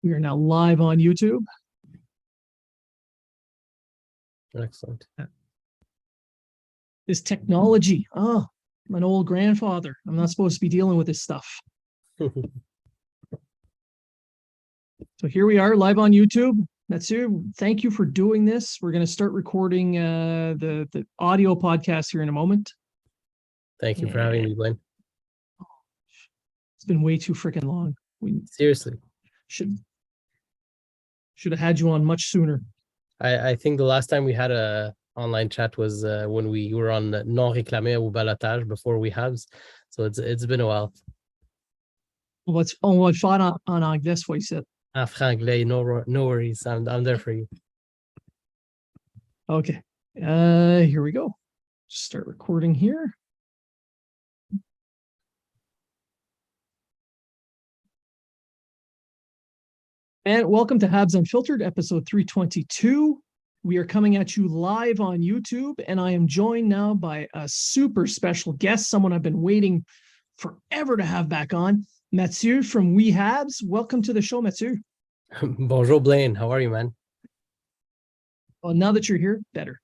We are now live on YouTube. Excellent. This technology. Oh, I'm an old grandfather. I'm not supposed to be dealing with this stuff. So here we are live on YouTube. Mathieu, thank you for doing this. We're going to start recording the audio podcast here in a moment. Thank you for having me, Blaine. It's been way too freaking long. We Seriously. should have had you on much sooner. I think the last time we had a online chat was when we were on non réclamé au balotage before we Habs. So it's been a while. On va faire en anglais cette fois-ci. En franglais, no worries. I'm there for you. Okay. Here we go. Start recording here. And welcome to Habs Unfiltered, episode 322. We are coming at you live on YouTube, and I am joined now by a super special guest, someone I've been waiting forever to have back on, Mathieu from We Habs. Welcome to the show, Mathieu. Bonjour, Blaine. How are you, man? Well, now that you're here, better.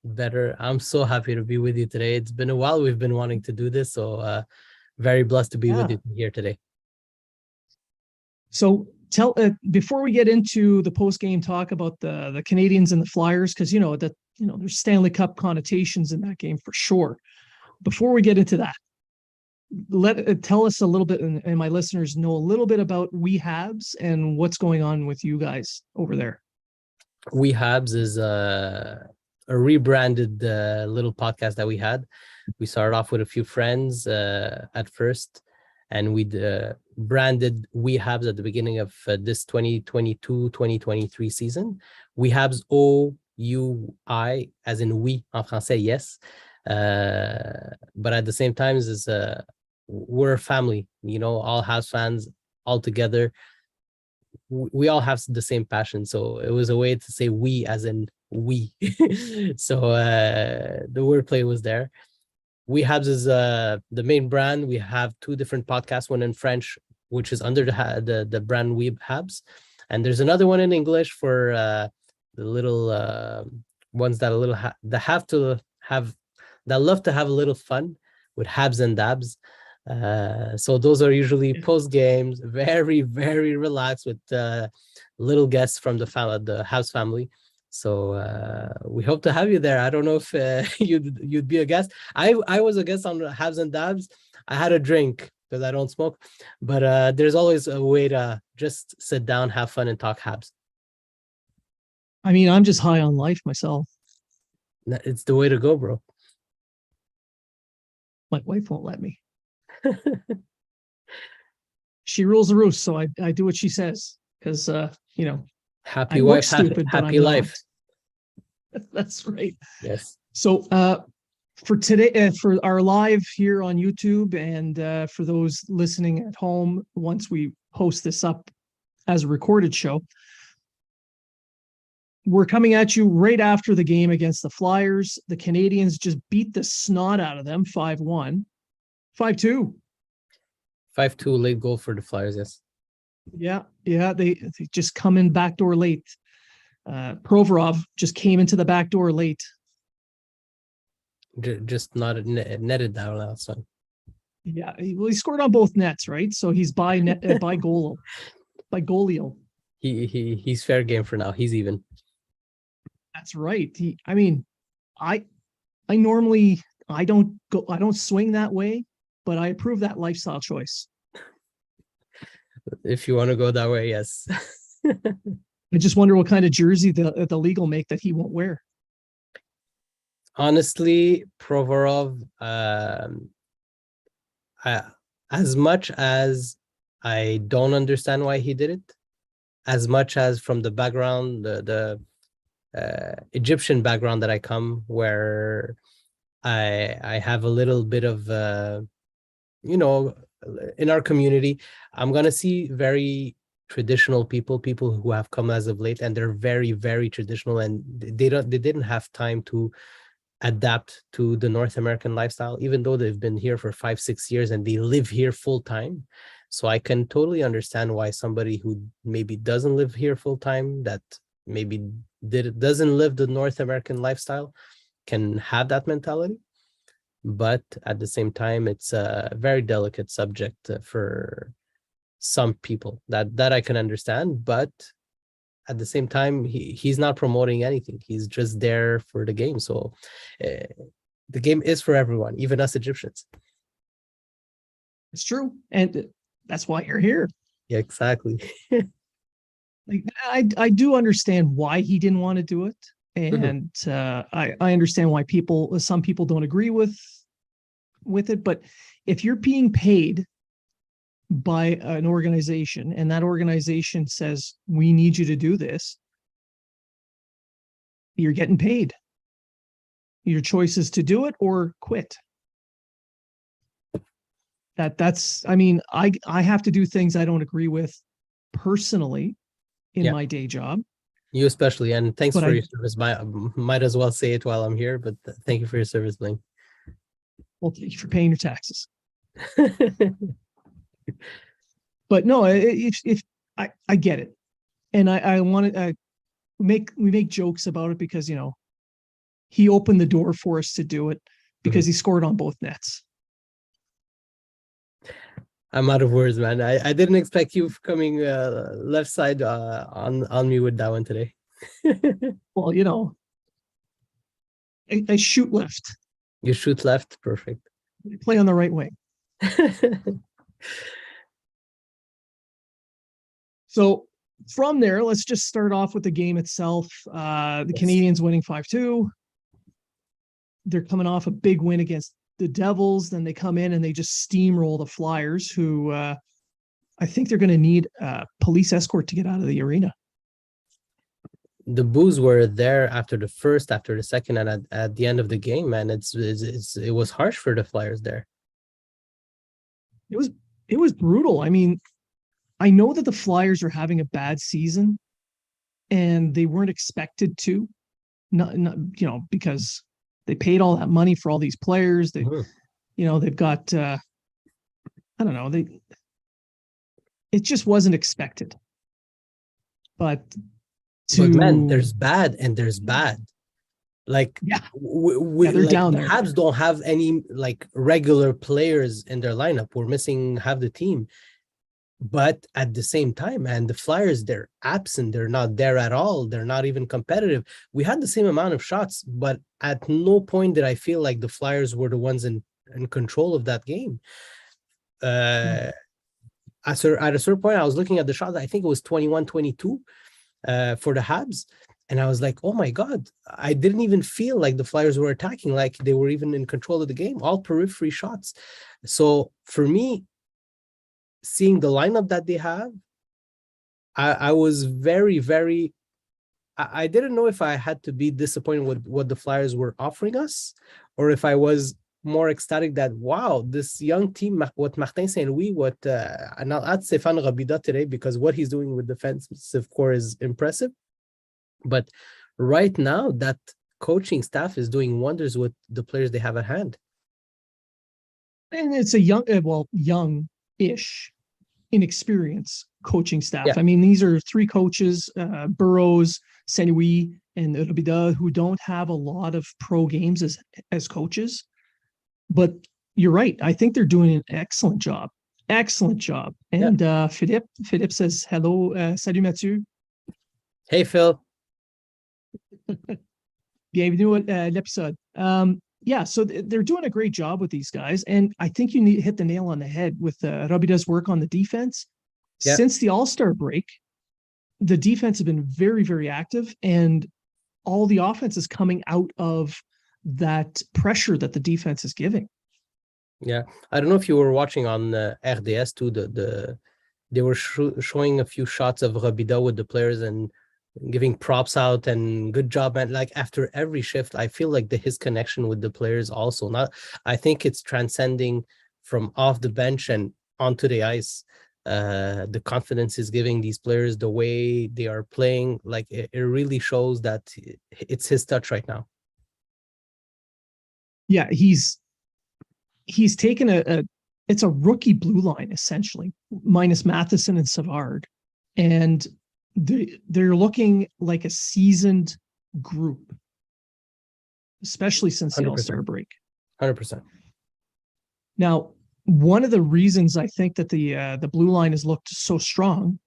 Better. I'm so happy to be with you today. It's been a while we've been wanting to do this, so very blessed to be with you here today. So before we get into the post-game talk about the Canadians and the Flyers, because there's Stanley Cup connotations in that game for sure. Before we get into that, tell us a little bit, and my listeners know a little bit about We Habs and what's going on with you guys over there. We Habs is a rebranded little podcast that we had. We started off with a few friends at first, and we branded We Habs at the beginning of this 2022-2023 season. We Habs, O-U-I, as in we, en français, yes. But at the same time, we're a family, all Habs fans all together. We all have the same passion. So it was a way to say we as in we. So the wordplay was there. We Habs is the main brand. We have two different podcasts, one in French, which is under the brand We Habs, and there's another one in English for the little ones that love to have a little fun with Habs and Dabs. So those are usually post games, very, very relaxed with little guests from the Habs family. So we hope to have you there. I don't know if you'd be a guest. I was a guest on Habs and Dabs. I had a drink because I don't smoke, but there's always a way to just sit down, have fun, and talk Habs. I mean, I'm just high on life myself. It's the way to go, bro. My wife won't let me. She rules the roost, so I do what she says because happy wife, stupid, happy life. That's right. Yes. So for today, for our live here on YouTube, and for those listening at home, once we post this up as a recorded show, we're coming at you right after the game against the Flyers. The Canadians just beat the snot out of them, 5-1. 5-2. 5-2 late goal for the Flyers, yes. Yeah. They just come in backdoor late. Provorov just came into the back door late. Just not netted down outside. Yeah, he scored on both nets, right? So he's by goalio. He's fair game for now. He's even. That's right. I normally I don't swing that way, but I approve that lifestyle choice. If you want to go that way, yes. I just wonder what kind of jersey the league will make that he won't wear. Honestly, Provorov, as much as I don't understand why he did it, as much as from the background, the Egyptian background that I come, where I have a little bit of, in our community, I'm going to see very traditional people who have come as of late, and they're very, very traditional, and they didn't have time to adapt to the North American lifestyle, even though they've been here for 5-6 years and they live here full time. So I can totally understand why somebody who maybe doesn't live here full time, that maybe doesn't live the North American lifestyle, can have that mentality. But at the same time, it's a very delicate subject for some people that I can understand. But at the same time, he's not promoting anything. He's just there for the game. So the game is for everyone, even us Egyptians. It's true. And that's why you're here. Yeah, exactly. Like I do understand why he didn't want to do it. And I understand why some people don't agree with it. But if you're being paid by an organization and that organization says, we need you to do this, you're getting paid. Your choice is to do it or quit. I mean, I have to do things I don't agree with personally in my day job. You especially, and thanks But for your service. Might as well say it while I'm here, but thank you for your service, Blaine. Well, thank you for paying your taxes. But no, if I get it, and I want to we make jokes about it because he opened the door for us to do it because he scored on both nets. I'm out of words, man. I didn't expect you coming left side on me with that one today. Well, I shoot left. You shoot left, perfect. I play on the right wing. So from there, let's just start off with the game itself. The Canadians winning 5-2. They're coming off a big win against the Devils. Then they come in and they just steamroll the Flyers, who I think they're going to need a police escort to get out of the arena. The boos were there after the first, after the second, and at the end of the game, man. It was harsh for the Flyers there. It was brutal. I mean, I know that the Flyers are having a bad season, and they weren't expected to, not because they paid all that money for all these players. They've got I don't know, it just wasn't expected. But man, there's bad and there's bad. Like they're down there. The Habs don't have any like regular players in their lineup. We're missing half the team. But at the same time, man, the Flyers, they're absent. They're not there at all. They're not even competitive. We had the same amount of shots, but at no point did I feel like the Flyers were the ones in control of that game. At a certain point, I was looking at the shots. I think it was 21-22 for the Habs. And I was like, oh my God, I didn't even feel like the Flyers were attacking, like they were even in control of the game, all periphery shots. So for me, seeing the lineup that they have, I was very, very, I didn't know if I had to be disappointed with what the Flyers were offering us, or if I was more ecstatic that, wow, this young team, what Martin Saint-Louis, and I'll add Stéphane Robida today, because what he's doing with defensive core is impressive. But right now, that coaching staff is doing wonders with the players they have at hand. And it's a young-ish, inexperienced coaching staff. Yeah. I mean, these are three coaches, Burroughs, Saint-Louis, and Robida, who don't have a lot of pro games as coaches. But you're right. I think they're doing an excellent job. Excellent job. And Philippe says, hello, salut Mathieu. Hey, Phil. Bienvenue à l'épisode. So they're doing a great job with these guys. And I think you hit the nail on the head with Robida's work on the defense. Yeah. Since the All-Star break, the defense has been very, very active, and all the offense is coming out of that pressure that the defense is giving. Yeah. I don't know if you were watching on RDS too, they were showing a few shots of Robida with the players and giving props out, and good job, man. Like after every shift, I feel like his connection with the players also, I think it's transcending from off the bench and onto the ice. The confidence is giving these players, the way they are playing, like it really shows that it's his touch right now. Yeah, he's taken it's a rookie blue line essentially, minus Matheson and Savard, and they're looking like a seasoned group, especially since the 100%. All-Star break. 100%. Now, one of the reasons I think that the blue line has looked so strong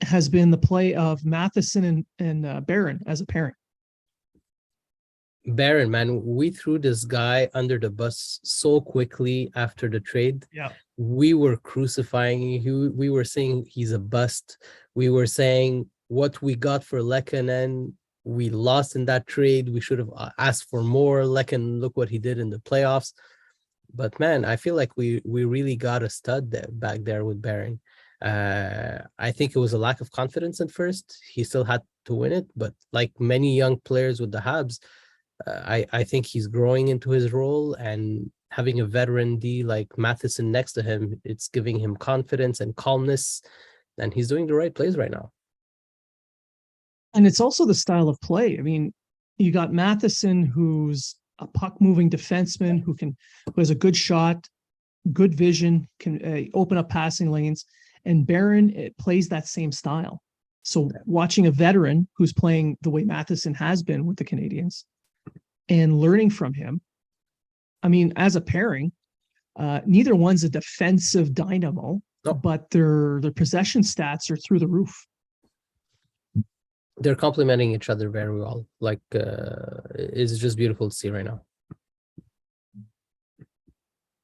has been the play of Matheson and Barron as a pairing. Barron, man, we threw this guy under the bus so quickly after the trade. Yeah. We were crucifying him. We were saying he's a bust. We were saying what we got for Lehkonen, we lost in that trade. We should have asked for more. Lehkonen, look what he did in the playoffs. But man, I feel like we really got a stud back there with Barron. I think it was a lack of confidence at first. He still had to win it, but like many young players with the Habs, I think he's growing into his role, and having a veteran D like Matheson next to him, it's giving him confidence and calmness, and he's doing the right plays right now. And it's also the style of play. I mean, you got Matheson, who's a puck-moving defenseman who has a good shot, good vision, can open up passing lanes, and Barron plays that same style. So watching a veteran who's playing the way Matheson has been with the Canadiens and learning from him, I mean, as a pairing, neither one's a defensive dynamo, but their possession stats are through the roof. They're complementing each other very well. Like, it's just beautiful to see right now.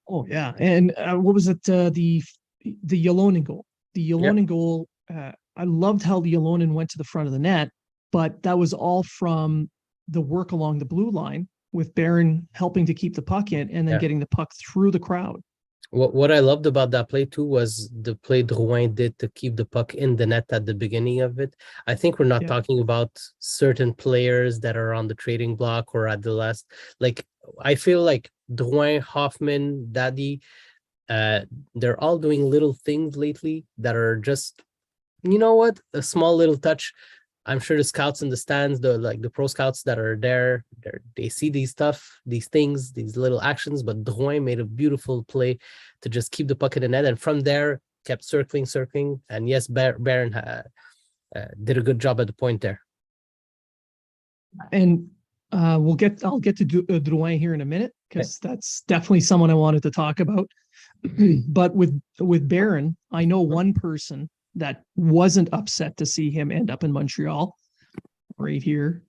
Oh yeah, and what was it? The Ylonen goal. The Ylonen goal. I loved how the Ylonen went to the front of the net, but that was all from the work along the blue line with Barron helping to keep the puck in and then getting the puck through the crowd. What I loved about that play too was the play Drouin did to keep the puck in the net at the beginning of it. I think we're not talking about certain players that are on the trading block or at the last. Like, I feel like Drouin, Hoffman, Daddy, they're all doing little things lately that are just, you know what, a small little touch. I'm sure the scouts in the stands, the pro scouts that are there, they see these things, these little actions. But Drouin made a beautiful play to just keep the puck in the net, and from there kept circling. And yes, Barron did a good job at the point there. And I'll get to Drouin here in a minute, because that's definitely someone I wanted to talk about. But with Barron, I know one person that wasn't upset to see him end up in Montreal right here.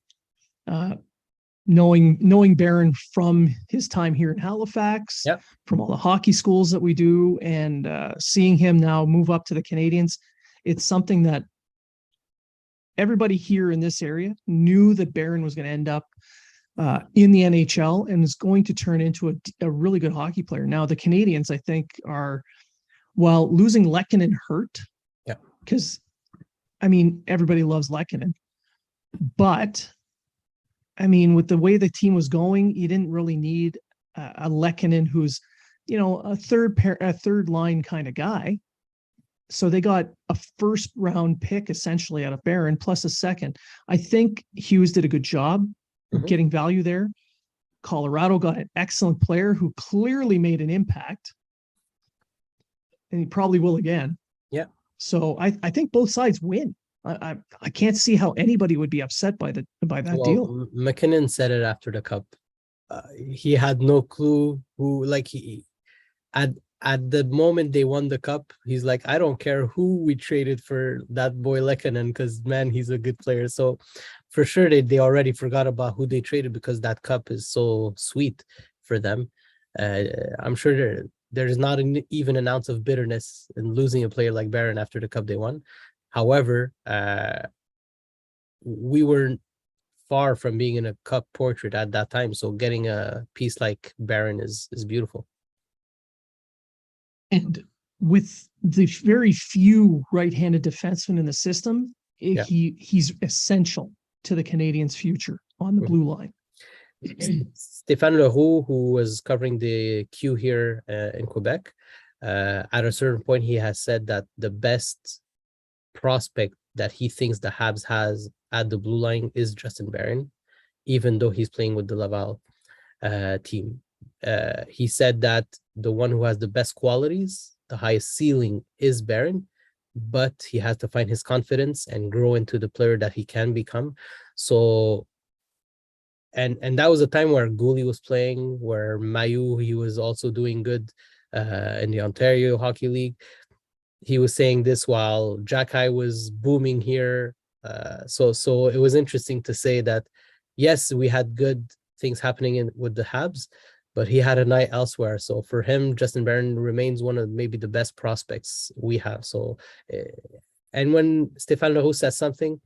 Knowing Barron from his time here in Halifax, from all the hockey schools that we do, and seeing him now move up to the Canadiens, it's something that everybody here in this area knew that Barron was going to end up in the NHL and is going to turn into a really good hockey player. Now, the Canadiens, I think, are, while losing Lehkonen hurt, because, I mean, everybody loves Lehkonen, but, I mean, with the way the team was going, you didn't really need a Lehkonen who's, you know, a third line kind of guy. So they got a first round pick essentially out of Barron plus a second. I think Hughes did a good job getting value there. Colorado got an excellent player who clearly made an impact, and he probably will again. Yeah. So I think both sides win. I can't see how anybody would be upset by that deal. McKinnon said it after the cup. He had no clue who, like, he at the moment they won the cup, he's like, I don't care who we traded for that boy Lehkonen, because man, he's a good player. So for sure they already forgot about who they traded, because that cup is so sweet for them. I'm sure there's not even an ounce of bitterness in losing a player like Barron after the cup they won. However, we were far from being in a cup portrait at that time. So getting a piece like Barron is beautiful. And with the very few right-handed defensemen in the system, he's essential to the Canadiens' future on the blue line. Stéphane Leroux, who was covering the Q here in Quebec, at a certain point, he has said that the best prospect that he thinks the Habs has at the blue line is Justin Barron, even though he's playing with the Laval team. He said that the one who has the best qualities, the highest ceiling is Baron, but he has to find his confidence and grow into the player that he can become. So, and that was a time where Gouli was playing, where Mayu, he was also doing good in the Ontario Hockey League. He was saying this while Jacky was booming here. So it was interesting to say that, yes, we had good things happening with the Habs, but he had a night elsewhere. So for him, Justin Barron remains one of maybe the best prospects we have. So, and when Stéphane Leroux says something,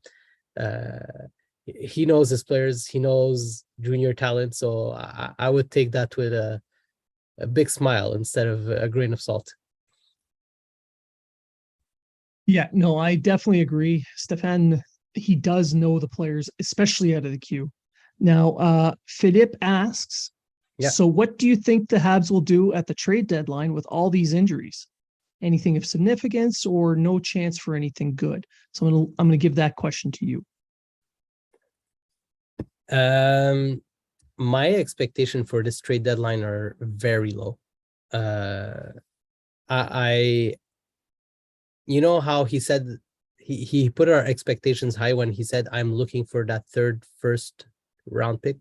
he knows his players, he knows junior talent. So I would take that with a big smile instead of a grain of salt. Yeah, no, I definitely agree. Stefan, he does know the players, especially out of the queue. Now, Philippe asks, Yeah. so what do you think the Habs will do at the trade deadline with all these injuries? Anything of significance or no chance for anything good? So I'm gonna give that question to you. My expectation for this trade deadline are very low. I you know how he said he put our expectations high when he said, I'm looking for that third first round pick.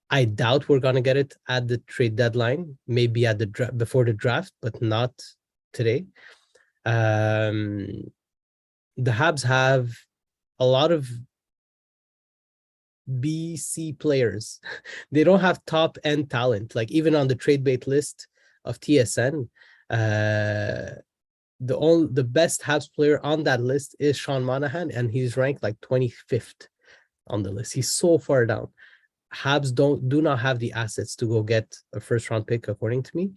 I doubt we're gonna get it at the trade deadline, maybe at the before the draft, but not today. The Habs have a lot of BC players. They don't have top end talent. Like even on the trade bait list of TSN, the best Habs player on that list is Sean Monahan, and he's ranked like 25th on the list. He's so far down. Habs do not have the assets to go get a first round pick, according to me,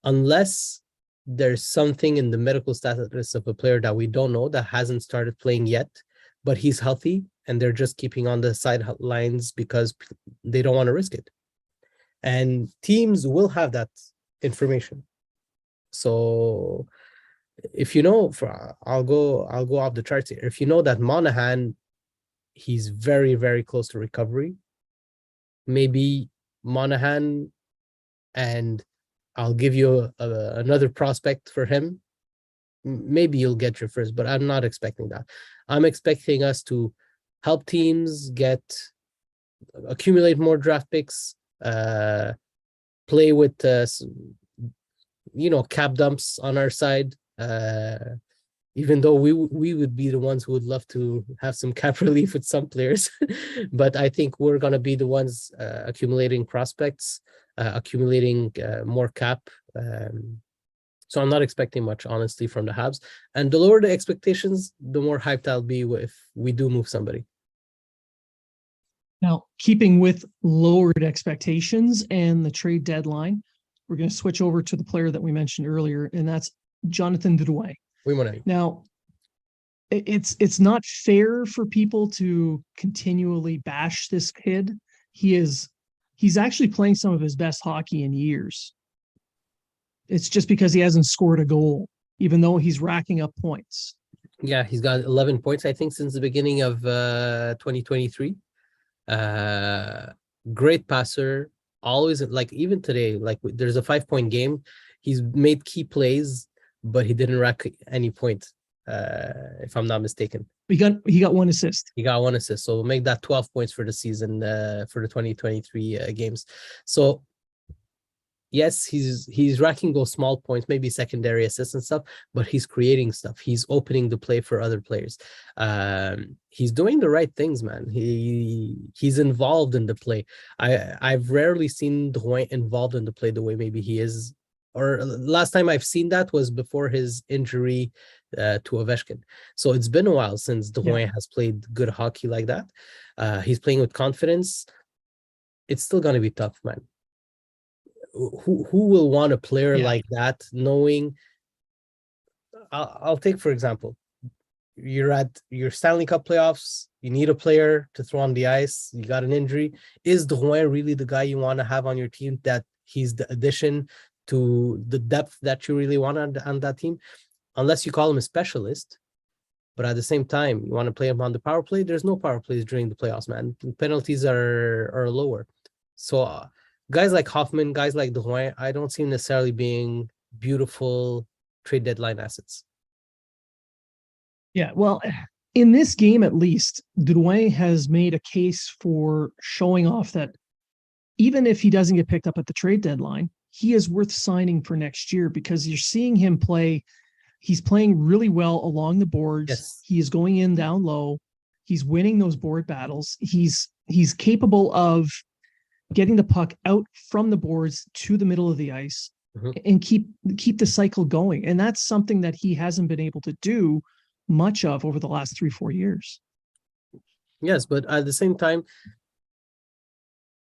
unless there's something in the medical status of a player that we don't know, that hasn't started playing yet, but he's healthy and they're just keeping on the sidelines because they don't want to risk it. And teams will have that information. So if you know, I'll go off the charts here. If you know that Monahan, he's very, very close to recovery, maybe Monahan, and I'll give you another prospect for him. Maybe you'll get your first, but I'm not expecting that. I'm expecting us to help teams accumulate more draft picks, play with cap dumps on our side. Even though we would be the ones who would love to have some cap relief with some players, but I think we're gonna be the ones accumulating prospects, accumulating more cap. So I'm not expecting much, honestly, from the Habs. And the lower the expectations, the more hyped I'll be if we do move somebody. Now, keeping with lowered expectations and the trade deadline, we're going to switch over to the player that we mentioned earlier, and that's Jonathan Drouin. Now, it's not fair for people to continually bash this kid. He's actually playing some of his best hockey in years. It's just because he hasn't scored a goal, even though he's racking up points. Yeah, he's got 11 points, I think, since the beginning of 2023. Great passer, always, like even today, like there's a 5-point game. He's made key plays, but he didn't rack any points, if I'm not mistaken. He got one assist. He got one assist. So we'll make that 12 points for the season, for the 2023 games. So yes, he's racking those small points, maybe secondary assists and stuff, but he's creating stuff. He's opening the play for other players. He's doing the right things, man. He's involved in the play. I've rarely seen Drouin involved in the play the way maybe he is. Or last time I've seen that was before his injury to Ovechkin. So it's been a while since Drouin has played good hockey like that. He's playing with confidence. It's still going to be tough, man. Who will want a player like that, knowing I'll take, for example, you're at your Stanley Cup playoffs, you need a player to throw on the ice, you got an injury. Is Drouin really the guy you want to have on your team, that he's the addition to the depth that you really want on that team? Unless you call him a specialist, but at the same time, you want to play him on the power play. There's no power plays during the playoffs, man. Penalties are lower. So guys like Hoffman, guys like Drouin, I don't see necessarily being beautiful trade deadline assets. Yeah, well, in this game at least, Drouin has made a case for showing off that even if he doesn't get picked up at the trade deadline, he is worth signing for next year because you're seeing him play. He's playing really well along the boards. Yes. He is going in down low. He's winning those board battles. He's capable of getting the puck out from the boards to the middle of the ice and keep the cycle going. And that's something that he hasn't been able to do much of over the last 3-4 years. Yes, but at the same time,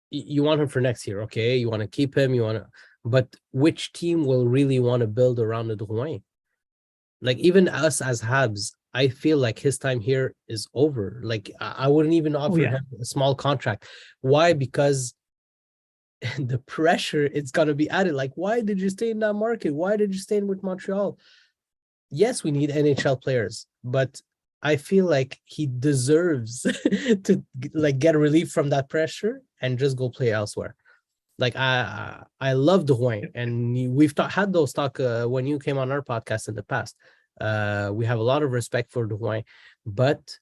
you want him for next year, okay? You want to keep him, but which team will really want to build around the Drouin? Like even us as Habs, I feel like his time here is over. Like I wouldn't even offer him a small contract. Why? Because the pressure it's gonna be added. Like, why did you stay in that market? Why did you stay in with Montreal? Yes, we need NHL players, but I feel like he deserves to like get relief from that pressure and just go play elsewhere. Like I love Drouin, and we've had those talk when you came on our podcast in the past. We have a lot of respect for Drouin, but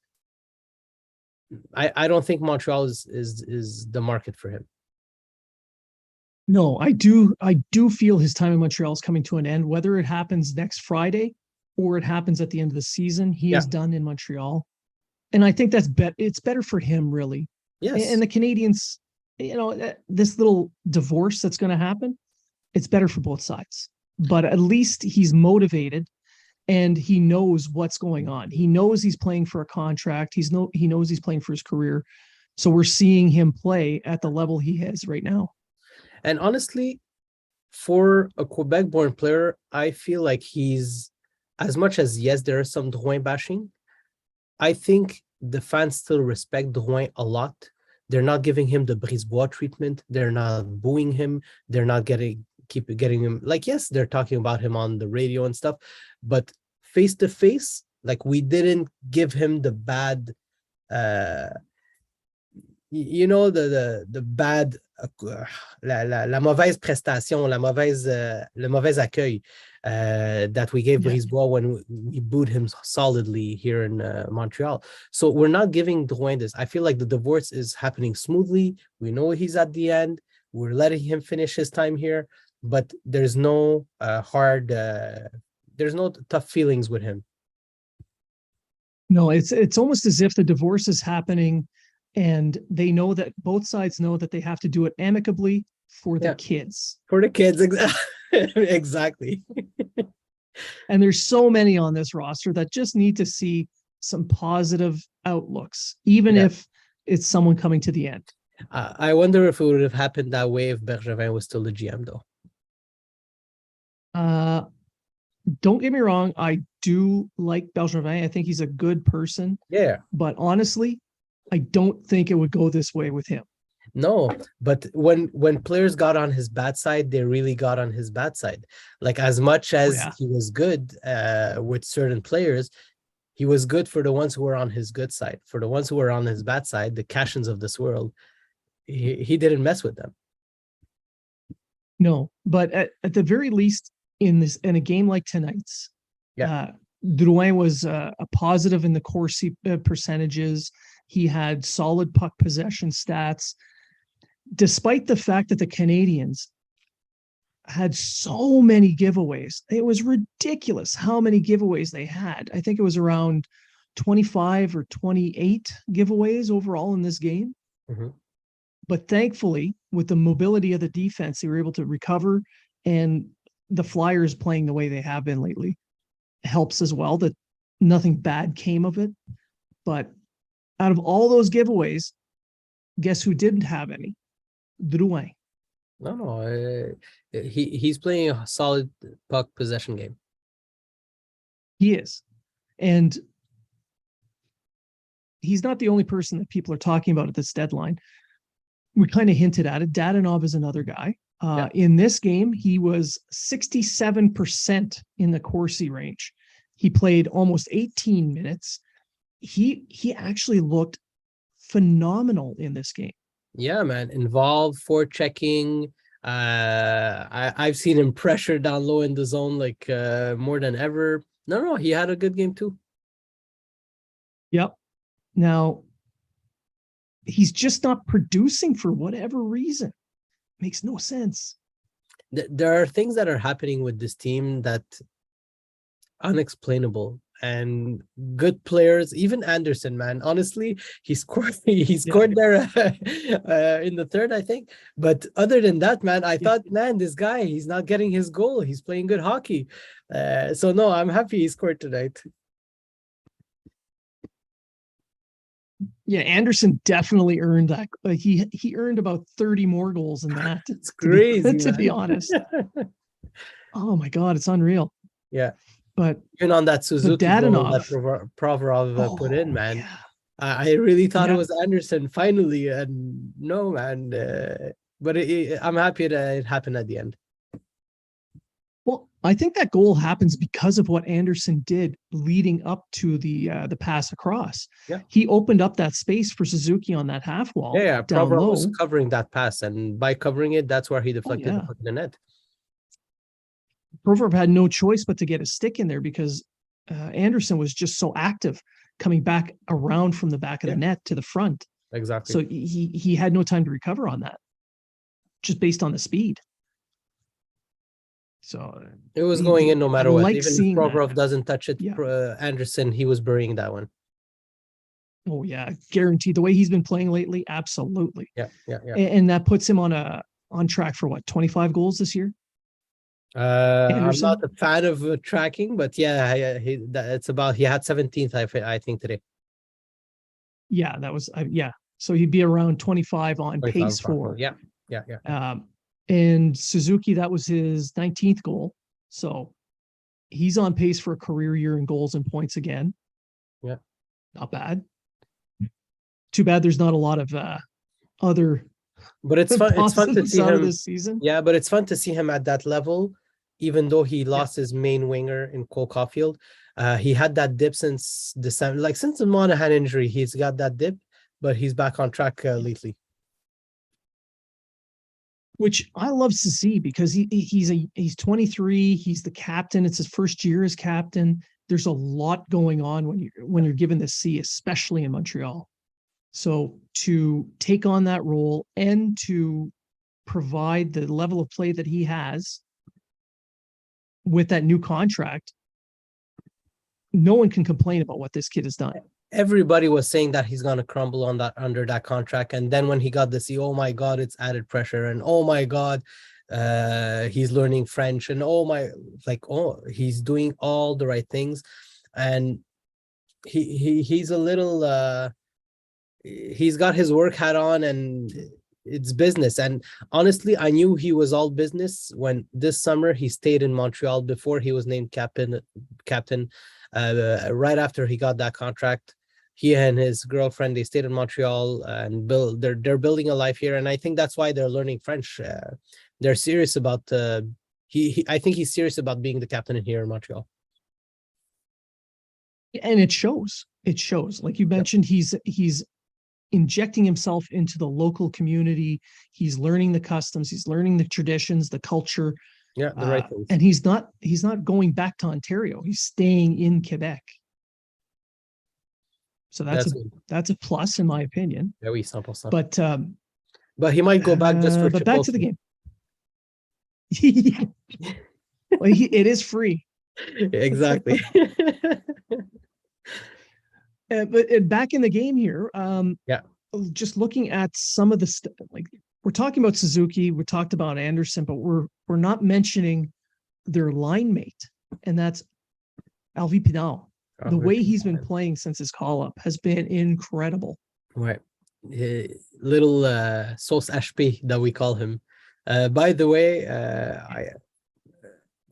I don't think Montreal is the market for him. No, I do feel his time in Montreal is coming to an end. Whether it happens next Friday or it happens at the end of the season, he is done in Montreal, and I think it's better for him, really. Yes, and the Canadiens, this little divorce that's going to happen, it's better for both sides. But at least he's motivated and he knows what's going on. He knows he's playing for a contract. He knows he's playing for his career. So we're seeing him play at the level he has right now. And honestly, for a Quebec-born player, I feel like he's, as much as, yes, there is some Drouin bashing, I think the fans still respect Drouin a lot. They're not giving him the Brisebois treatment. They're not booing him. They're not getting him. Like, yes, they're talking about him on the radio and stuff, but face to face, like, we didn't give him the bad, the bad, la mauvaise prestation, le mauvais accueil that we gave Brisebois when we booed him solidly here in Montreal. So we're not giving Drouin this. I feel like the divorce is happening smoothly. We know he's at the end. We're letting him finish his time here, but there's no there's no tough feelings with him. No, it's almost as if the divorce is happening and they know that both sides know that they have to do it amicably for the kids. For the kids, exactly. And there's so many on this roster that just need to see some positive outlooks, even if it's someone coming to the end. I wonder if it would have happened that way if Bergevin was still the GM, though. Don't get me wrong. I do like Bergevin. I think he's a good person. Yeah. But honestly, I don't think it would go this way with him. No, but when players got on his bad side, they really got on his bad side. Like, as much as he was good with certain players, he was good for the ones who were on his good side. For the ones who were on his bad side, the Cashins of this world, he didn't mess with them. No, but at the very least, in a game like tonight's, Drouin was a positive in the Corsi percentages. He had solid puck possession stats, despite the fact that the Canadiens had so many giveaways. It was ridiculous how many giveaways they had. I think it was around 25 or 28 giveaways overall in this game. Mm-hmm. But thankfully, with the mobility of the defense, they were able to recover, and the Flyers playing the way they have been lately helps as well, that nothing bad came of it. But out of all those giveaways, guess who didn't have any? Drouin. No, he's playing a solid puck possession game. He is. And he's not the only person that people are talking about at this deadline. We kind of hinted at it. Dadonov is another guy. In this game, he was 67% in the Corsi range. He played almost 18 minutes. He actually looked phenomenal in this game. Yeah, man. Involved, forechecking. I've seen him pressure down low in the zone like more than ever. No, he had a good game too. Yep. Now he's just not producing for whatever reason. Makes no sense. There are things that are happening with this team that unexplainable, and good players, even Anderson, man. Honestly, he scored he Yeah. scored there in the third, I think. But other than that, man, I Yeah. thought, man, this guy, he's not getting his goal. He's playing good hockey. So no, I'm happy he scored tonight. Yeah, Anderson definitely earned that. He earned about 30 more goals than that, It's to be crazy, to be man. honest. Oh my God, it's unreal. Yeah. But Even on that but Suzuki goal that Dadonov, Provorov put in, oh man, yeah, I really thought it yeah. was Anderson finally, and no, man. But I'm happy that it happened at the end. Well, I think that goal happens because of what Anderson did leading up to the pass across. Yeah. He opened up that space for Suzuki on that half wall Yeah, down Provorov was low. covering that pass, and by covering it, that's where he Oh deflected the yeah, puck in the net. Provorov had no choice but to get a stick in there because Anderson was just so active coming back around from the back of the Yeah, net to the front. exactly. So he had no time to recover on that, just based on the speed. So It was going in no I matter what. like Even if seeing that. Provorov doesn't touch it, Yeah. Anderson, he was burying that one. Oh yeah, guaranteed. The way he's been playing lately, absolutely. Yeah. And that puts him on track for what, 25 goals this year? I'm not Anderson? a fan of tracking, but yeah, it's about he had 17th, I think today. Yeah, that was yeah. So he'd be around 25 on 25 pace for. Yeah. And Suzuki, that was his 19th goal. So he's on pace for a career year in goals and points again. Yeah. Not bad. Too bad there's not a lot of other But it's fun. It's fun to positives see out of him. this season. Yeah, but it's fun to see him at that level, even though he Yeah. lost his main winger in Cole Caulfield. He had that dip since December, like since the Monahan injury, he's got that dip, but he's back on track lately. Which I love to see because he's 23. He's the captain. It's his first year as captain. There's a lot going on when you're given the C, especially in Montreal. So to take on that role and to provide the level of play that he has with that new contract, no one can complain about what this kid has done. Everybody was saying that he's gonna crumble on that under that contract, and then when he got the C, oh my God, it's added pressure, and oh my God, he's learning French, and he's doing all the right things, and he's a little he's got his work hat on, and it's business. And honestly, I knew he was all business when this summer he stayed in Montreal before he was named captain. Right after he got that contract, he and his girlfriend, they stayed in Montreal and they're building a life here, and I think that's why they're learning French. They're serious about I think he's serious about being the captain here in Montreal. And it shows. It shows. Like you mentioned, he's injecting himself into the local community. He's learning the customs. He's learning the traditions, the culture. Yeah, the right things. And he's not going back to Ontario. He's staying in Quebec. So that's a plus in my opinion. Yeah, oui, 100%. But he might go back just for but back to the game. Well, it is free. Exactly. But back in the game here, yeah. Just looking at some of the stuff, like we're talking about Suzuki, we talked about Anderson, but we're not mentioning their line mate, and that's Alvi Pinal. The way he's been playing since his call up has been incredible. Right. Little sauce HP that we call him. By the way,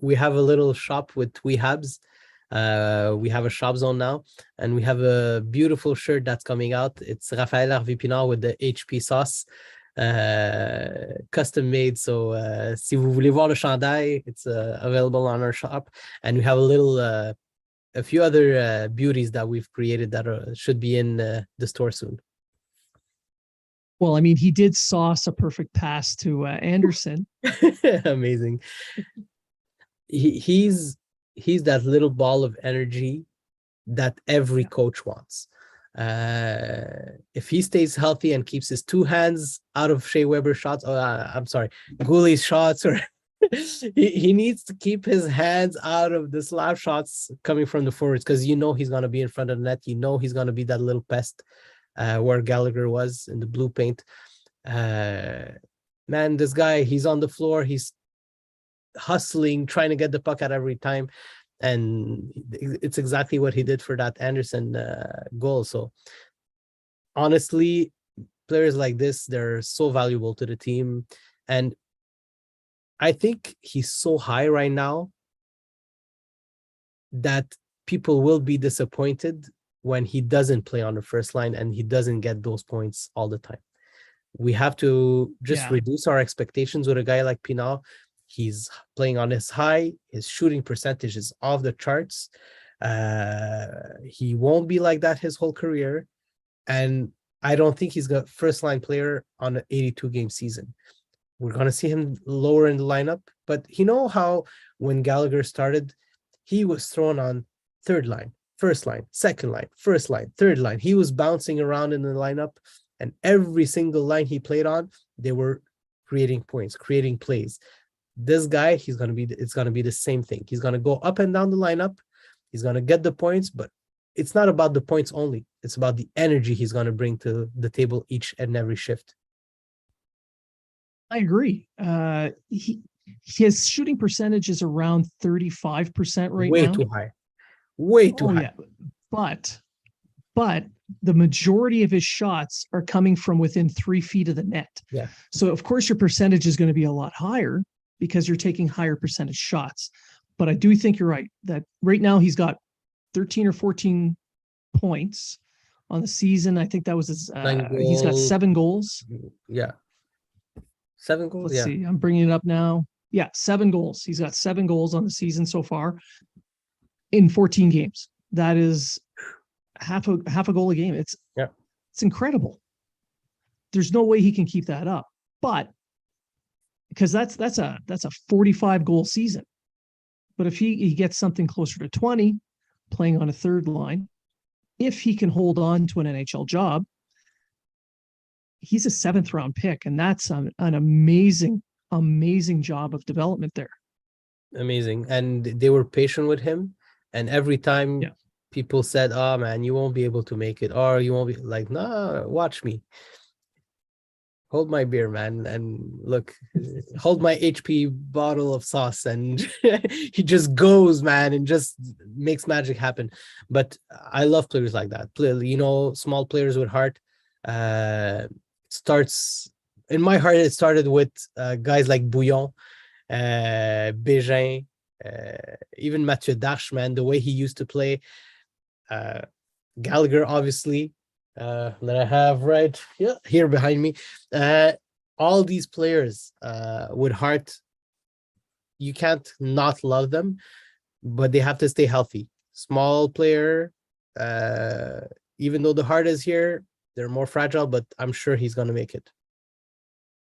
we have a little shop with Habs. We have a shop zone now, and we have a beautiful shirt that's coming out. It's Raphaël Harvey Pinard with the HP sauce, custom made. So si vous voulez voir le chandail, it's available on our shop, and we have a few other beauties that we've created that should be in the store soon. Well, I mean, he did sauce a perfect pass to Anderson. Amazing. He's that little ball of energy that every coach wants. If he stays healthy and keeps his two hands out of Shea Weber shots, I'm sorry, Goulet's shots, or he needs to keep his hands out of the slap shots coming from the forwards, because he's going to be in front of the net. He's going to be that little pest where Gallagher was in the blue paint. Man, this guy, he's on the floor. He's hustling, trying to get the puck at every time. And it's exactly what he did for that Anderson goal. So honestly, players like this, they're so valuable to the team. And I think he's so high right now that people will be disappointed when he doesn't play on the first line and he doesn't get those points all the time. We have to just reduce our expectations with a guy like Pinard. He's playing on his high. His shooting percentage is off the charts. He won't be like that his whole career. And I don't think he's got first line player on an 82 game season. We're going to see him lower in the lineup. But how when Gallagher started, he was thrown on third line, first line, second line, first line, third line. He was bouncing around in the lineup. And every single line he played on, they were creating points, creating plays. This guy, it's going to be the same thing. He's going to go up and down the lineup. He's going to get the points, but it's not about the points only. It's about the energy he's going to bring to the table each and every shift. I agree. His shooting percentage is around 35% right now. Way too high. Way too high. Yeah. But the majority of his shots are coming from within 3 feet of the net. Yeah. So of course your percentage is going to be a lot higher because you're taking higher percentage shots. But I do think you're right that right now he's got 13 or 14 points on the season. I think that was his, he's got 7 goals. Yeah. 7 goals. Let's see. I'm bringing it up now. Yeah. 7 goals. He's got 7 goals on the season so far in 14 games. That is half a goal a game. It's incredible. There's no way he can keep that up, but because that's a 45 goal season. But if he gets something closer to 20 playing on a third line, if he can hold on to an NHL job, he's a 7th round pick. And that's an amazing job of development there. Amazing. And they were patient with him. And every time people said, oh man, you won't be able to make it, or you won't be like, nah, watch me. Hold my beer, man, and look, hold my HP bottle of sauce, and he just goes, man, and just makes magic happen. But I love players like that. Small players with heart. Starts in my heart. It started with guys like Bouillon, Bégin, even Mathieu Darche, man. The way he used to play. Gallagher, obviously. That I have right here behind me. All these players with heart, you can't not love them, but they have to stay healthy. Small player, even though the heart is here, they're more fragile, but I'm sure he's going to make it.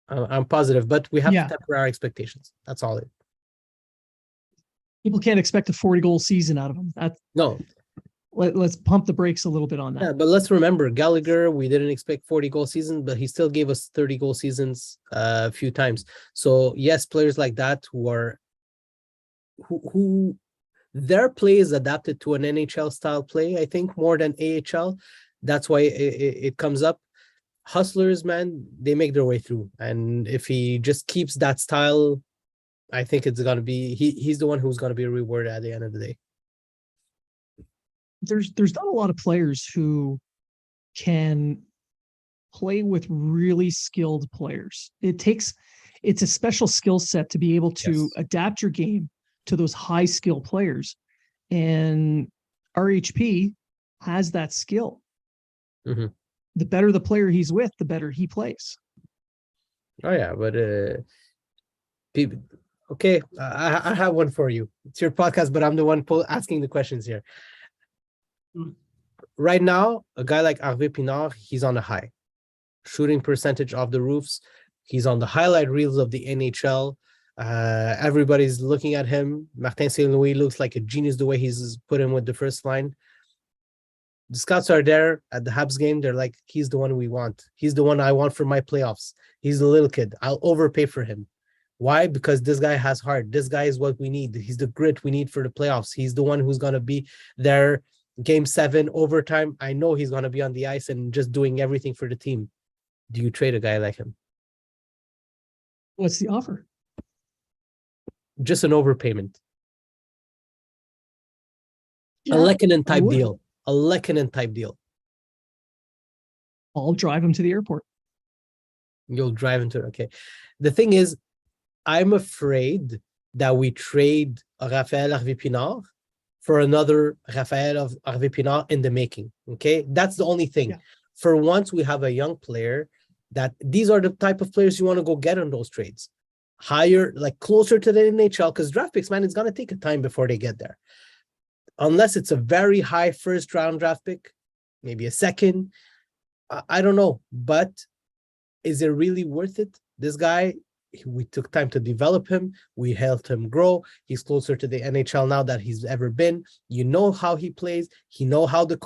I'm positive, but we have to temper our expectations. That's all it. People can't expect a 40-goal season out of him. No. Let's pump the brakes a little bit on that. Yeah, but let's remember, Gallagher, we didn't expect 40-goal seasons, but he still gave us 30-goal seasons a few times. So yes, players like that who their play is adapted to an NHL style play, I think, more than AHL. That's why it comes up. Hustlers, man, they make their way through. And if he just keeps that style, I think it's going to be, he's the one who's going to be rewarded at the end of the day. There's not a lot of players who can play with really skilled players. It's a special skill set to be able to adapt your game to those high skill players. And RHP has that skill. Mm-hmm. The better the player he's with, the better he plays. Oh yeah, but people, okay, I have one for you. It's your podcast, but I'm the one asking the questions here. Right now, a guy like Harvey Pinard, he's on a high. shooting percentage off the roofs. He's on the highlight reels of the NHL. Everybody's looking at him. Martin St. Louis looks like a genius the way he's put him with the first line. The scouts are there at the Habs game. They're like, he's the one we want. He's the one I want for my playoffs. He's the little kid. I'll overpay for him. Why? Because this guy has heart. This guy is what we need. He's the grit we need for the playoffs. He's the one who's going to be there. Game 7, overtime. I know he's going to be on the ice and just doing everything for the team. Do you trade a guy like him? What's the offer? Just an overpayment. Yeah, A Lehkonen I type would. deal. A Lehkonen type deal. I'll drive him to the airport. You'll drive into it. Okay. The thing is, I'm afraid that we trade Raphaël Harvey-Pinard for another Raphaël Harvey-Pinard in the making. Okay. That's the only thing. Yeah. For once, we have a young player that these are the type of players you want to go get on those trades. Higher, like closer to the NHL, because draft picks, man, it's going to take a time before they get there. Unless it's a very high first round draft pick, maybe a second. I don't know. But is it really worth it? This guy, we took time to develop him. We helped him grow. He's closer to the NHL now that he's ever been. You know how he plays. He know how the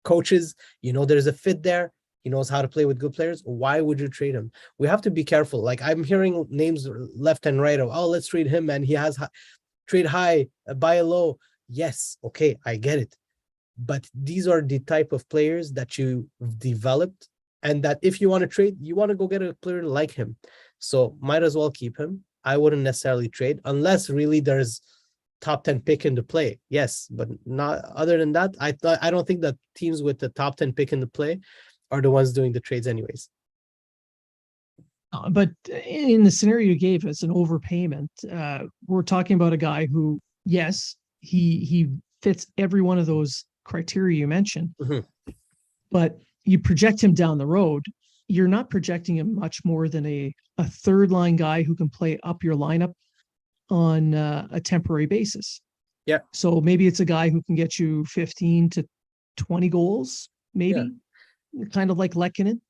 coaches. You know there's a fit there. He knows how to play with good players. Why would you trade him? We have to be careful. Like I'm hearing names left and right of, oh, let's trade him, and he has trade high, buy low. Yes, okay, I get it. But these are the type of players that you developed, and that if you want to trade, you want to go get a player like him. So might as well keep him. I wouldn't necessarily trade unless really there's top 10 pick in the play. Yes, but not other than that. I don't think that teams with the top 10 pick in the play are the ones doing the trades anyways. But in the scenario you gave us, an overpayment, we're talking about a guy who, yes, he fits every one of those criteria you mentioned, but you project him down the road, you're not projecting him much more than a third line guy who can play up your lineup on a temporary basis. Yeah. So maybe it's a guy who can get you 15 to 20 goals, maybe, kind of like Lehkonen.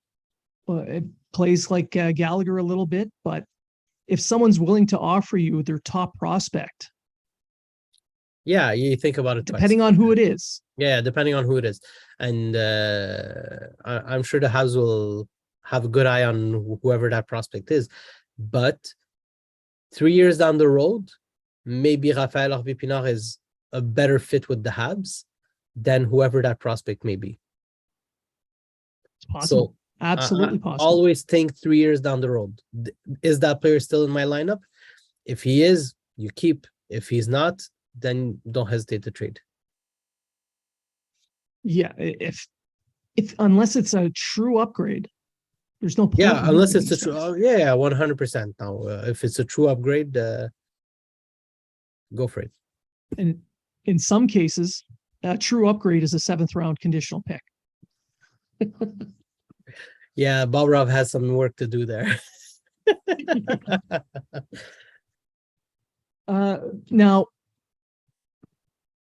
It plays like Gallagher a little bit, but if someone's willing to offer you their top prospect, yeah, you think about it depending twice. on who it is. Yeah, depending on who it is. And I'm sure the Habs will have a good eye on whoever that prospect is. But 3 years down the road, maybe Raphaël Harvey-Pinard is a better fit with the Habs than whoever that prospect may be. It's possible. So Absolutely I possible. always think 3 years down the road. Is that player still in my lineup? If he is, you keep. If he's not, then don't hesitate to trade. Yeah, if unless it's a true upgrade, there's no point. Yeah, in unless moving it's a these true, guys. 100%. Now, if it's a true upgrade, go for it. And in some cases, a true upgrade is a 7th round conditional pick. Yeah, Bobrov has some work to do there. Now,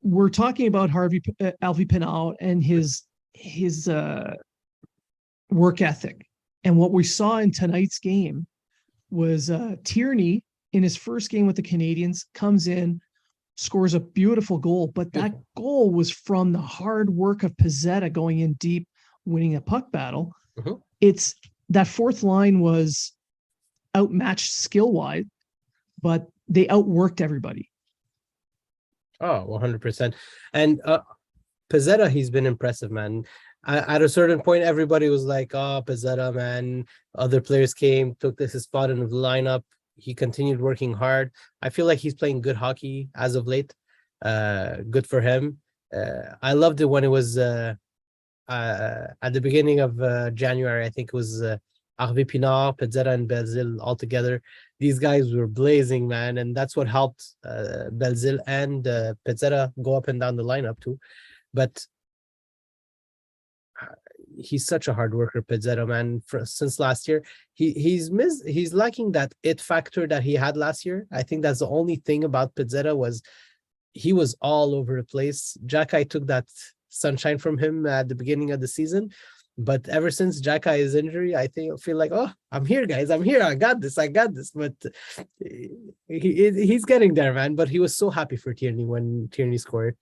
we're talking about Harvey-Pinard and his work ethic. And what we saw in tonight's game was Tierney, in his first game with the Canadiens, comes in, scores a beautiful goal. But that goal was from the hard work of Pezzetta going in deep, winning a puck battle. It's that fourth line was outmatched skill-wise, but they outworked everybody. Oh, 100%. And Pezzetta, he's been impressive, man. At a certain point, everybody was like, oh, Pezzetta, man. Other players came, took his spot in the lineup. He continued working hard. I feel like he's playing good hockey as of late. Good for him. I loved it when it was at the beginning of January. I think it was Harvey-Pinard, Pezzetta, and Belzile all together. These guys were blazing, man, and that's what helped Belzile and Pezzetta go up and down the lineup too. But he's such a hard worker, Pezzetta, man. Since last year, he's lacking that it factor that he had last year. I think that's the only thing about Pezzetta was he was all over the place. Jack, I took that sunshine from him at the beginning of the season, But ever since Jackai's injury, I feel like, oh, I'm here, guys. I'm here. I got this. But he's getting there, man. But he was so happy for Tierney when Tierney scored.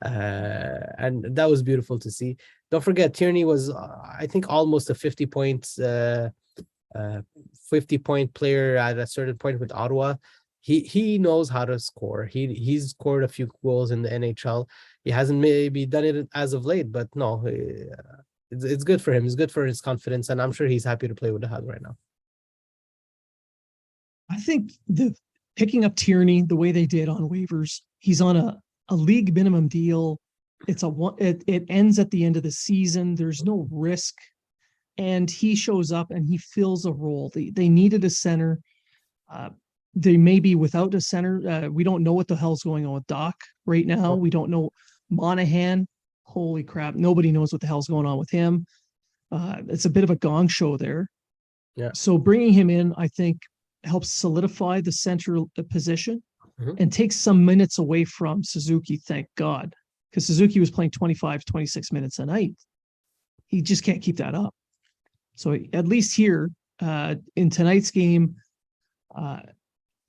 And that was beautiful to see. Don't forget, Tierney was, I think, almost a 50 points, 50-point player at a certain point with Ottawa. He knows how to score. He's scored a few goals in the NHL. He hasn't maybe done it as of late, but no, it's good for him. It's good for his confidence, and I'm sure he's happy to play with the Habs right now. I think the picking up Tierney the way they did on waivers, he's on a league minimum deal. It ends at the end of the season. There's no risk, and he shows up and he fills a role. They needed a center. They may be without a center. We don't know what the hell's going on with Doc right now. We don't know Monahan. Holy crap. Nobody knows what the hell's going on with him. It's a bit of a gong show there. Yeah. So bringing him in, I think, helps solidify the center position and takes some minutes away from Suzuki, thank God. Because Suzuki was playing 25, 26 minutes a night. He just can't keep that up. So at least here, in tonight's game,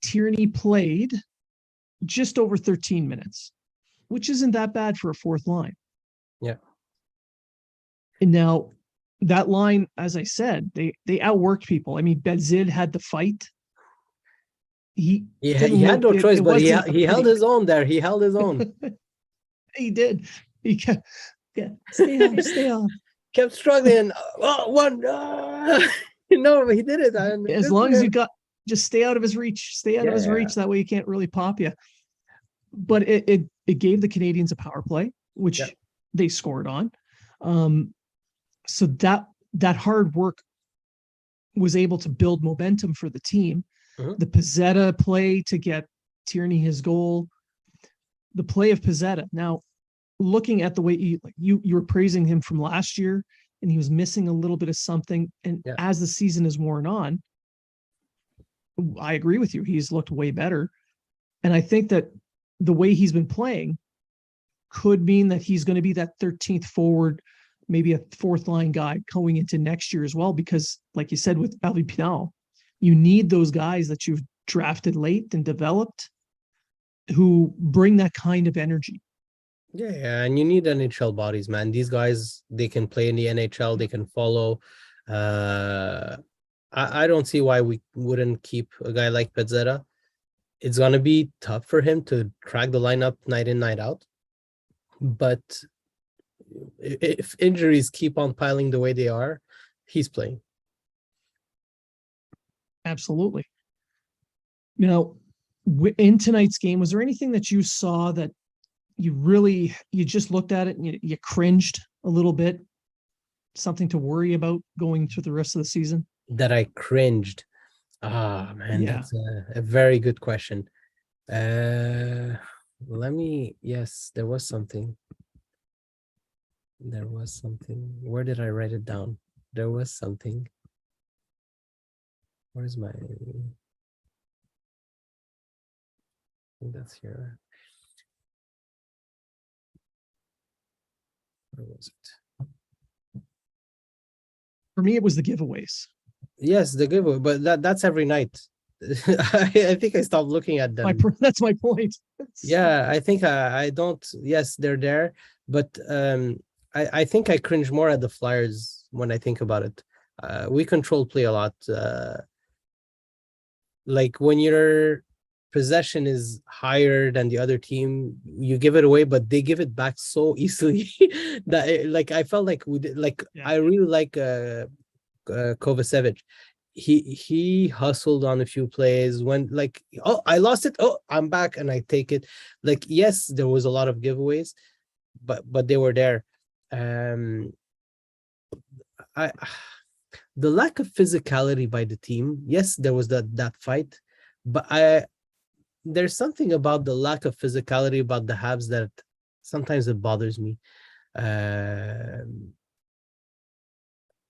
Tierney played just over 13 minutes, which isn't that bad for a fourth line. Yeah. And now that line, as I said, they outworked people. I mean, Bedzid had the fight. He had no choice, but he held his own there. He held his own. He did. He kept, stay on. Kept struggling. No, he did it. As long as you just stay out of his reach. Stay out of his reach. That way he can't really pop you. But it gave the Canadians a power play, which they scored on. So that hard work was able to build momentum for the team. The Pizzetta play to get Tierney his goal. The play of Pizzetta. Now, looking at the way you were praising him from last year, and he was missing a little bit of something. And as the season is worn on, I agree with you. He's looked way better. And I think that the way he's been playing could mean that he's going to be that 13th forward, maybe a fourth line guy going into next year as well. Because like you said, with Alvi Pinal, you need those guys that you've drafted late and developed who bring that kind of energy. Yeah, and you need NHL bodies, man. These guys, they can play in the NHL, they can follow. I don't see why we wouldn't keep a guy like Pizzetta. It's going to be tough for him to crack the lineup night in, night out. But if injuries keep on piling the way they are, he's playing. Absolutely. Now, in tonight's game, was there anything that you saw that you just looked at it and you cringed a little bit? Something to worry about going through the rest of the season? That I cringed. Man, that's a very good question. Yes, there was something. Where did I write it down? There was something. Where's my... I think that's here. Where was it? For me, it was the giveaways. Yes, the giveaway, but that's every night. I think I stopped looking at them. That's my point. Yeah, I think I don't. Yes, they're there, but I think I cringe more at the Flyers when I think about it. We control play a lot. Like when your possession is higher than the other team, you give it away, but they give it back so easily that I felt like we did. I really like Kovacevic. He hustled on a few plays when I lost it. Oh, I'm back and I take it. Yes, there was a lot of giveaways, but they were there. The lack of physicality by the team. Yes, there was that fight, but there's something about the lack of physicality about the Habs that sometimes it bothers me.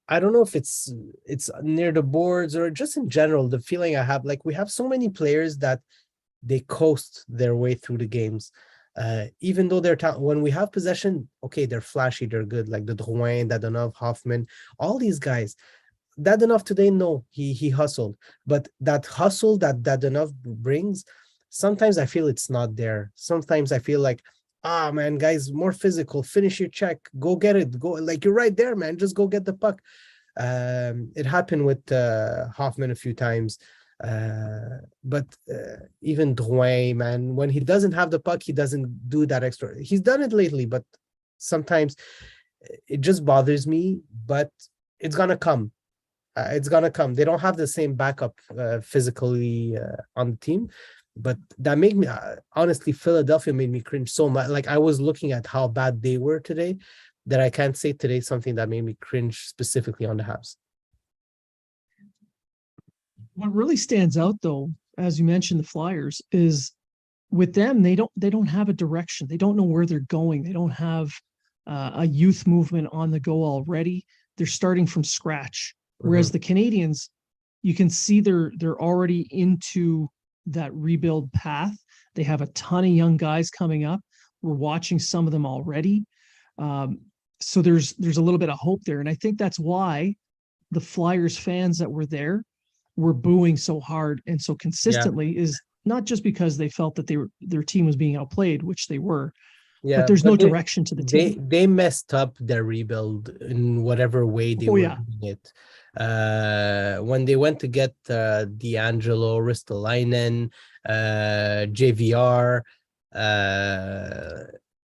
I don't know if it's near the boards or just in general, the feeling I have, we have so many players that they coast their way through the games. Even though when we have possession, okay, they're flashy, they're good, like the Drouin, Dadonov, Hoffman, all these guys. Dadonov today, no, he hustled, but that hustle that Dadonov brings, sometimes I feel it's not there. Sometimes I feel like, man, guys, more physical, finish your check, go get it, go, like, you're right there, man, just go get the puck. It happened with Hoffman a few times. But even Drouin, man, when he doesn't have the puck, he doesn't do that extra. He's done it lately, but sometimes it just bothers me, but it's gonna come. It's gonna come. They don't have the same backup physically on the team, but that made me honestly, Philadelphia made me cringe so much. Like, I was looking at how bad they were today, that I can't say today something that made me cringe specifically on the Habs. What really stands out, though, as you mentioned, the Flyers, is with them, they don't have a direction. They don't know where they're going. They don't have a youth movement on the go already. They're starting from scratch. Whereas the Canadians, you can see they're already into that rebuild path. They have a ton of young guys coming up. We're watching some of them already. So there's a little bit of hope there. And I think that's why the Flyers fans that were there were booing so hard and so consistently, is not just because they felt that their team was being outplayed, which they were, but there's no direction to the team. They messed up their rebuild in whatever way they were doing it. When they went to get D'Angelo, Ristolainen, JVR,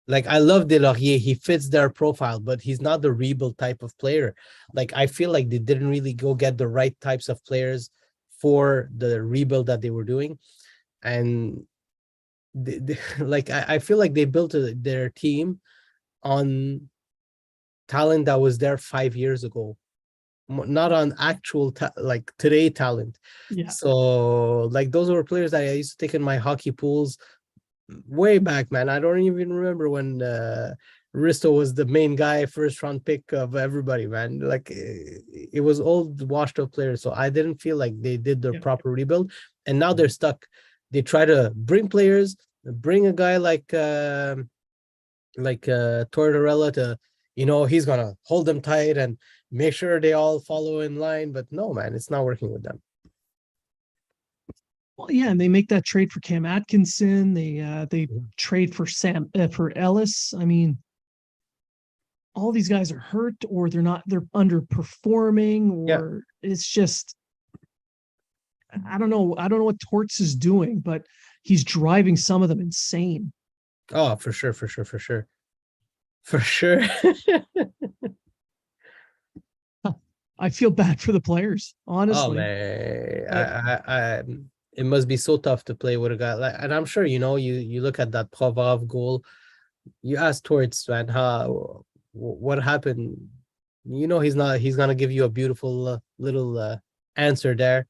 like, I love Delaurier. He fits their profile, but he's not the rebuild type of player. Like, I feel like they didn't really go get the right types of players for the rebuild that they were doing. And like, I feel like they built their team on talent that was there 5 years ago, not on actual like today talent. So, like, those were players that I used to take in my hockey pools way back, man. I don't even remember when Risto was the main guy, first round pick of everybody, man. Like, it was old, washed up players. So I didn't feel like they did their proper rebuild, and now they're stuck. They try to bring players, bring a guy like Tortorella to, he's gonna hold them tight and make sure they all follow in line. But no, man, it's not working with them. Well, yeah, and they make that trade for Cam Atkinson. They trade for for Ellis. I mean, all these guys are hurt, or they're underperforming, or it's just, I don't know what Torts is doing, but he's driving some of them insane. Oh, for sure. I feel bad for the players, honestly. Oh, man. It must be so tough to play with a guy like, and I'm sure, you look at that Provorov goal, you ask Torts, man, what happened? He's gonna give you a beautiful little answer there.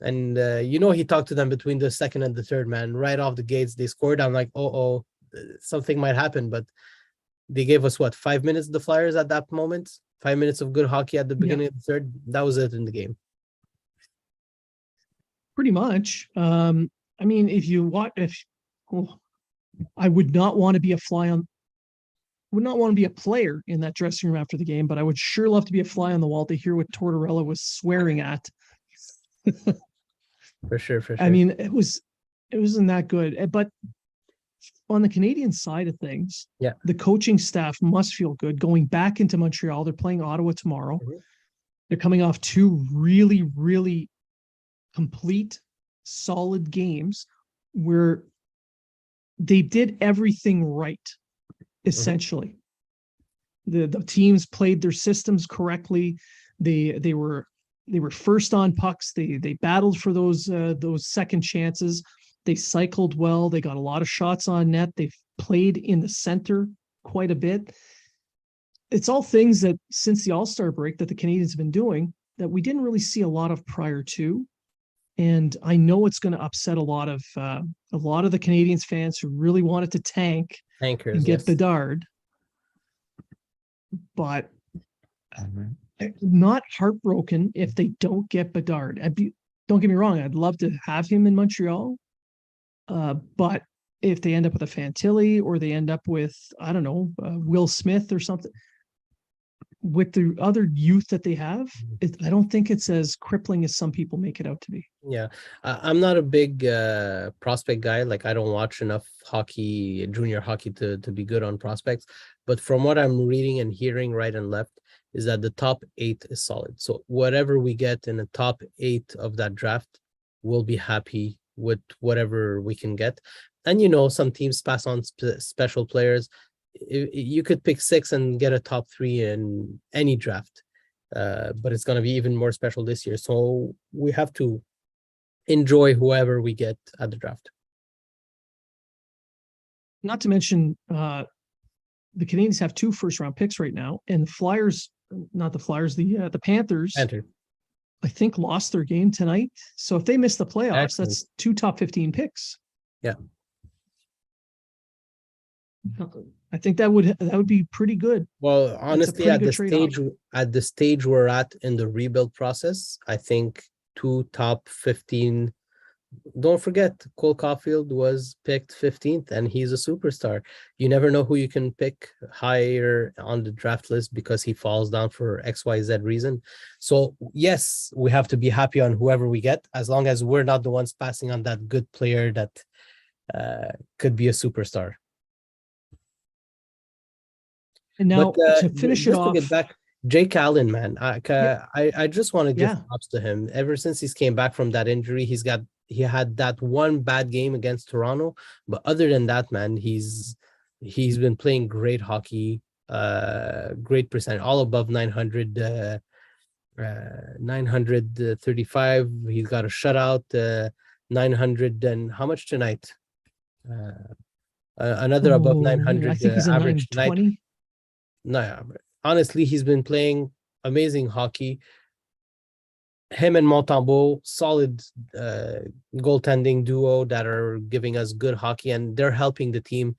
And he talked to them between the second and the third, man. Right off the gates, they scored. I'm like, something might happen, but they gave us 5 minutes, the Flyers, at that moment. 5 minutes of good hockey at the beginning of the third. That was it in the game. Pretty much. I mean, I would not want to be a player in that dressing room after the game, but I would sure love to be a fly on the wall to hear what Tortorella was swearing at. For sure. I mean, it wasn't that good. But on the Canadian side of things, the coaching staff must feel good going back into Montreal. They're playing Ottawa tomorrow. They're coming off two really, really complete, solid games where they did everything right, essentially. The teams played their systems correctly. They were first on pucks. They battled for those second chances. They cycled well. They got a lot of shots on net. They played in the center quite a bit. It's all things that, since the All-Star break, that the Canadians have been doing that we didn't really see a lot of prior to. And I know it's going to upset a lot of the Canadians fans who really wanted to tank and get Bedard. But not heartbroken if they don't get Bedard. Don't get me wrong, I'd love to have him in Montreal. But if they end up with a Fantilli or they end up with, I don't know, Will Smith or something, with the other youth that they have, I don't think it's as crippling as some people make it out to be. Yeah, I'm not a big prospect guy. Like, I don't watch enough hockey, junior hockey, to be good on prospects. But from what I'm reading and hearing right and left, is that the top 8 is solid. So whatever we get in the top 8 of that draft, we'll be happy with whatever we can get. And some teams pass on special players. You could pick 6 and get a top 3 in any draft, but it's going to be even more special this year. So we have to enjoy whoever we get at the draft. Not to mention, the Canadiens have 2 first-round picks right now, and the Flyers, not the Flyers, the Panthers, I think, lost their game tonight. So if they miss the playoffs, Excellent. That's 2 top 15 picks. Yeah. I think that would be pretty good. Well, honestly, at pretty the stage we're at in the rebuild process, I think 2 top 15. Don't forget, Cole Caulfield was picked 15th, and he's a superstar. You never know who you can pick higher on the draft list because he falls down for XYZ reason. So yes, we have to be happy on whoever we get, as long as we're not the ones passing on that good player that could be a superstar. And now, to finish it off, to get back, Jake Allen, man, I just want to give props to him. Ever since he came back from that injury, he had that one bad game against Toronto, but other than that, man, he's been playing great hockey, great percent, all above 900, 935. He's got a shutout, 900, and how much tonight? Another above 900 I think he's average tonight. 20. No, honestly, he's been playing amazing hockey. Him and Montembeault, solid goaltending duo that are giving us good hockey, and they're helping the team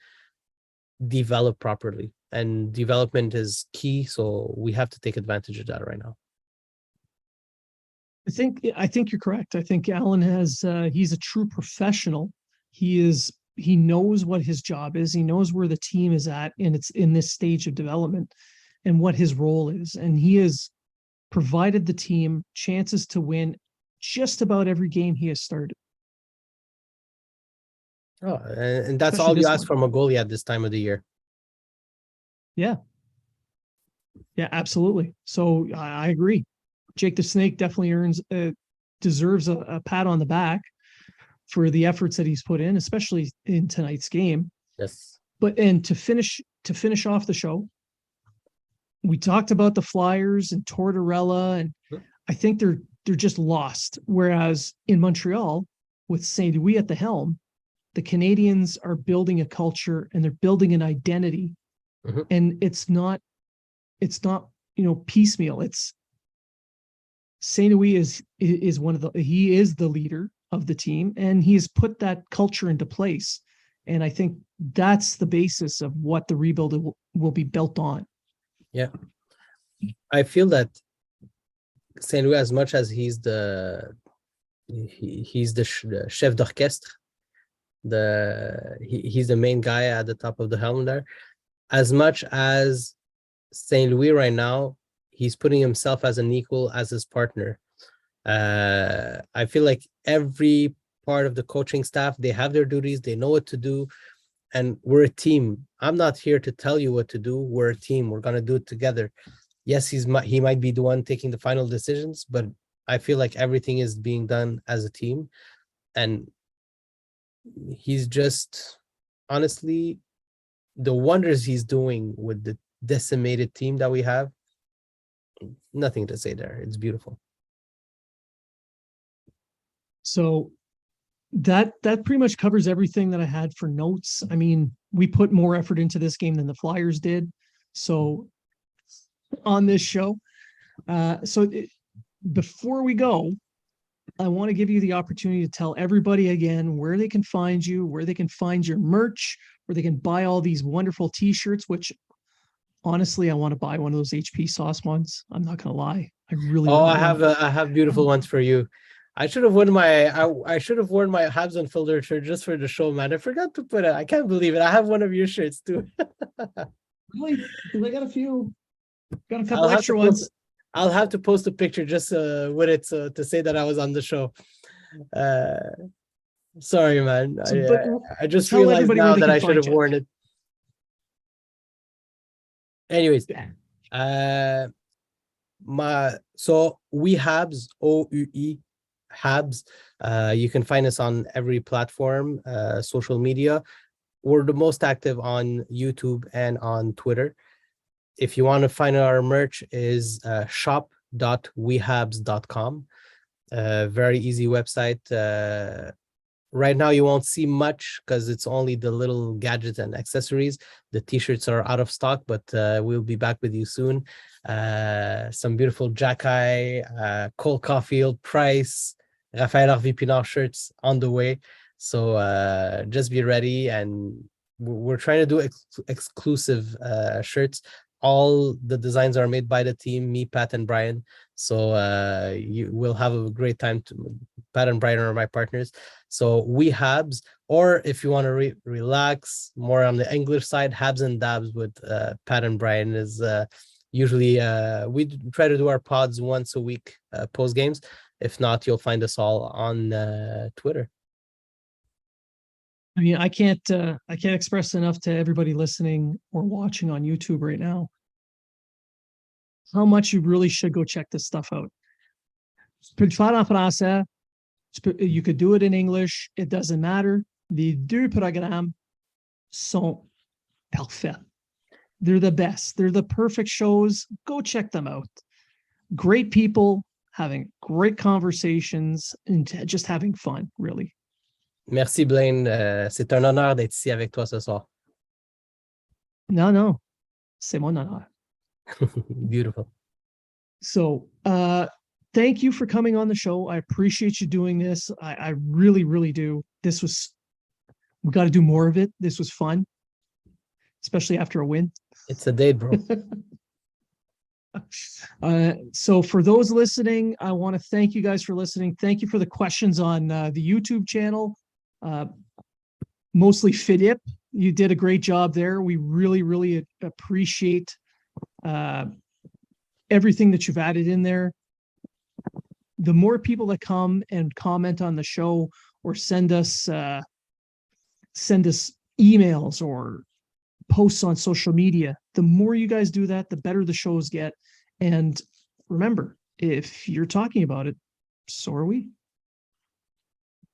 develop properly. And development is key, so we have to take advantage of that right now. I think you're correct. I think Allen he's a true professional. He knows what his job is. He knows where the team is at, and it's in this stage of development, and what his role is. And he has provided the team chances to win just about every game he has started. Oh, and that's Especially all you ask from a goalie at this time of the year. Yeah. Yeah, absolutely. So I agree. Jake the Snake definitely deserves a pat on the back for the efforts that he's put in, especially in tonight's game. Yes. And to finish off the show, we talked about the Flyers and Tortorella, and I think they're just lost. Whereas in Montreal, with St. Louis at the helm, the Canadiens are building a culture and they're building an identity. Mm-hmm. And it's not piecemeal. It's St. Louis is he is the leader of the team, and he's put that culture into place. And I think that's the basis of what the rebuild will be built on. Yeah. I feel that St. Louis, as much as he's the chef d'orchestre, he's the main guy at the top of the helm there, as much as St. Louis right now, he's putting himself as an equal as his partner. I feel like every part of the coaching staff, they have their duties, they know what to do, and we're a team. I'm not here to tell you what to do. We're a team. We're going to do it together. Yes, he might be the one taking the final decisions, but I feel like everything is being done as a team. And he's just, honestly, the wonders he's doing with the decimated team that we have, nothing to say there. It's beautiful. So that pretty much covers everything that I had for notes. I mean, we put more effort into this game than the Flyers did. So on this show. Before we go, I want to give you the opportunity to tell everybody again where they can find you, where they can find your merch, where they can buy all these wonderful t-shirts, which honestly, I want to buy one of those HP sauce ones. I'm not going to lie. I really I have beautiful ones for you. I should have worn my I should have worn my Habs Unfiltered shirt just for the show, man. I forgot to put it. I can't believe it. I have one of your shirts too. Really? Because I got a I'll couple have to extra post. ones. I'll have to post a picture just with it to say that I was on the show. Uh, sorry, man. So, but I just tell realized everybody where now they that can I should find have you. worn it. Anyways, Yeah. so we Habs OUE Habs. You can find us on every platform, social media. We're the most active on YouTube and on Twitter. If you want to find our merch is shop.wehabs.com. Very easy website. Right now you won't see much because it's only the little gadgets and accessories. The t-shirts are out of stock, but we'll be back with you soon. Some beautiful Jacky, Cole Caulfield, Price, Raphaël Harvey-Pinard shirts on the way. So just be ready, and we're trying to do exclusive shirts. All the designs are made by the team, me, Pat, and Brian. So you will have a great time. Pat and Brian are my partners. So we Habs, or if you want to relax more on the English side, Habs and Dabs with Pat and Brian is usually we try to do our pods once a week post games. If not, you'll find us all on Twitter. I mean, I can't express enough to everybody listening or watching on YouTube right now how much you really should go check this stuff out. Tu peux le faire en français. You could do it in English. It doesn't matter. Les deux programmes sont parfaits. They're the best. They're the perfect shows. Go check them out. Great people having great conversations and just having fun, really. Merci, Blaine. C'est un honneur d'être ici avec toi ce soir. No, c'est mon honneur. Beautiful. So, thank you for coming on the show. I appreciate you doing this. I really, really do. We got to do more of it. This was fun, especially after a win. It's a date, bro. So for those listening, I want to thank you guys for listening. Thank you for the questions on the YouTube channel. Mostly Philip, you did a great job there. We really, really appreciate everything that you've added in there. The more people that come and comment on the show or send us emails or posts on social media, the more you guys do that, the better the shows get. And remember, if you're talking about it, so are we.